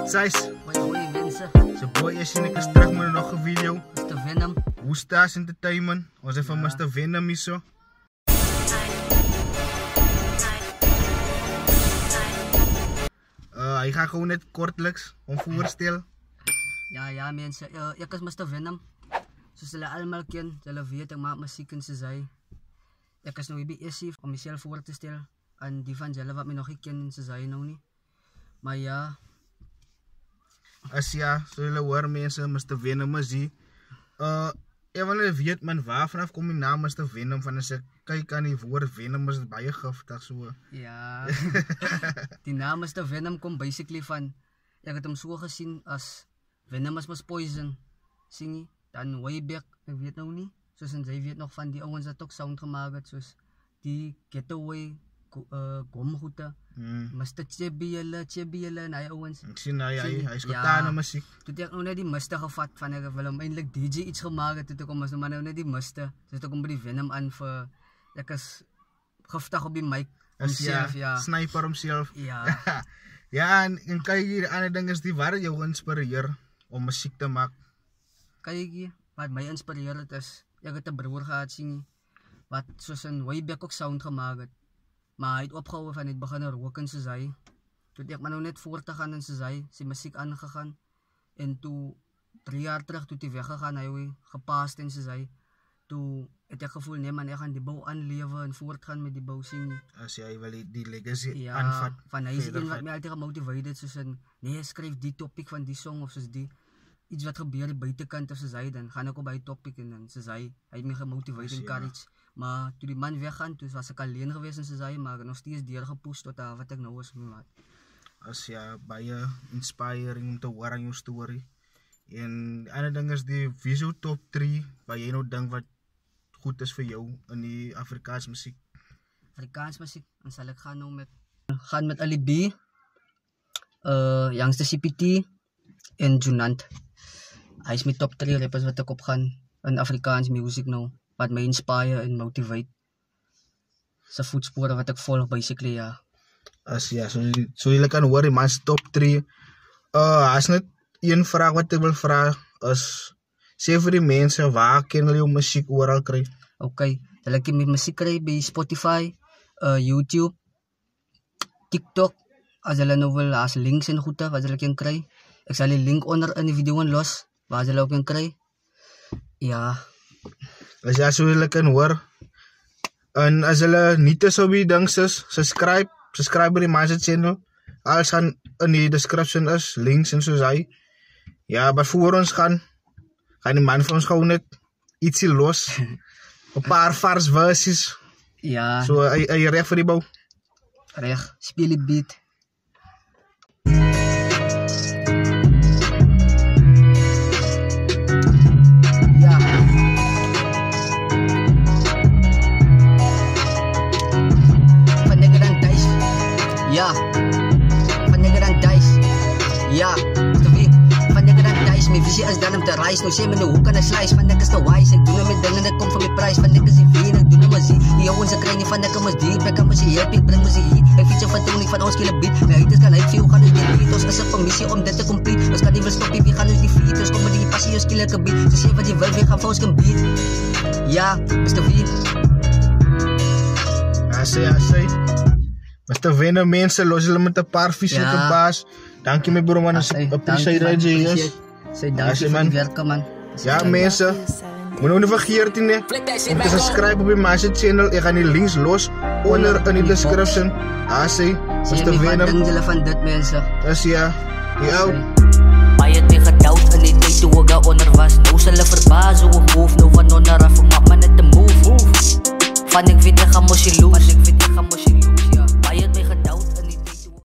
Size. Goeie mensen. Zijn boy is en ik is terug met nog een video. Mr. Venom. Woesta's Entertainment. Ons even Mr. Venom hier zo. Hij gaat gewoon net kortelijks om voorstellen. Ja mensen, ik is Mr. Venom. Zoals jullie allemaal kennen, jullie weten, ik maak muziek en ze zei. Ik is nog eerst hier om mezelf voor te stellen. En die van jullie wat me nog niet kennen, ze zei nog niet. Maar ja. Als ja, zo jullie horen mensen, Mr. Venom is hier. Ja, wanneer weet man, waar vanaf kom je naam Mr. Venom? Van als ik kijk aan die woord Venom is het bij je giftig zo. Ja, die naam Mr. Venom komt basically van, ik heb hem zo gezien als Venom is poison. Zie je? Dan way back, ik weet nou niet. Zoals zij weet nog van die jongens dat ook sound gemaakt, zoals die Getaway, Gomgoede, Mr. Chebiele en hij jongens. Ik zie nou, hij is gedaan aan muziek. Toen heb ik nog net die Mr. gevat van ik wil hem eindelijk DJ iets gemaakt. Toen kom ik nog net die Mr. Dus toen kom ik die Venom aan voor, ik is giftig op die mic. Hemzelf, ja. Sniper hemzelf. Ja. Ja, en kijk hier, de andere ding is die waar jou inspireer om muziek te maken. Kijk hier, wat mij inspireert is, ik heb een broer gehad zien, wat zoals een way back ook sound gemaakt. Maar hij heeft opgehouden van het beginnen roken ze zei. Toen heb ik me nou net voor te gaan en ze zei, zijn muziek aangegaan. En toen, 3 jaar terug, toen hij weggegaan, hij heeft gepast en ze zei. Toen heb ik gevoel, nee man, ik ga die bouw aanleven en voortgaan met die bouw zien. Als jij wel die legacy aanvat. Van hij is een wat mij altijd gemotiveerd, zoals een, nee, schrijf die topic van die song of zoals die. Iets wat gebeurt buitenkant of ze zei, dan ga ik ook bij het topic en dan ze zei, hij heeft me gemotiveerd en encouraged. Maar toen die man weggaan, toen was ik alleen geweest en ze zei, maar nog steeds doorgepusht tot daar wat ik nou was. Als ja, bij je inspiring om te horen aan je story. En de andere ding is die visual top 3, waar jij nou denkt wat goed is voor jou in die Afrikaanse muziek. Afrikaanse muziek, dan zal ik gaan nou met Ali B, Youngster CPT en Junant. Hij is mijn top 3 rappers wat ik op gaan in Afrikaans muziek nou. Wat mij inspire en motivate. Zijn voetsporen wat ik volg basically, ja. Als ja, zo jullie kan horen, maar top 3. Als net één vraag wat ik wil vragen, is zeg voor die mensen, waar kunnen jullie muziek overal krijgen? Oké, dan kan je met muziek krijgen bij Spotify, YouTube, TikTok. Als jullie nou wil, als links en goed wat jullie kunnen krijgen. Ik zal die link onder in de video los, waar jullie ook kunnen krijgen. Ja. Als jij zo jullie kan horen. En als jullie niet zo bij dankzij, subscribe bij mijn channel. Alles gaan in de description is, links en zo zei. Ja, maar voor ons gaan die man van ons gewoon net ietsie los. Een paar vars versies. Ja. Zo, je recht voor die bouw? Recht, speel die beat. Ja, van de Grand Dice. Ja, van de Grand Dice. Mijn visie is dan om te reis. Nou zeg me nou, hoe kan ik slice? Van de is te wise. Ik doe hem met dingen, dat komt van mijn prijs. Van de is die veen, ik doe hem maar zie. Die jongens, ik krijg niet van de kan me diep. Ik kan me zien helpen, ik breng me zie hier. Ik fiets van toen, ik van ons kille beat. Mijn haters kan uit veel, gaan dus die beat. Ons is een permissie om dit te complete. Ons kan niet wil stoppen, wie gaan dus die feet. Ons komen die passie, ons kille gebied. Ze zeggen wat je wil, we gaan voor ons kan beat. Ja, Mr. V. Ja, zei. Mr. Venom mensen, los jullie met een paar vissen op de baas. Dank je me bro man, appreciate dat je is. Dank je voor die werken man. Ja mensen, moet ook niet vergeten om te subscriben op mijn channel. Ik ga die links los onder in de description. Mr. Venom. Van dit mensen. Dus ja, out.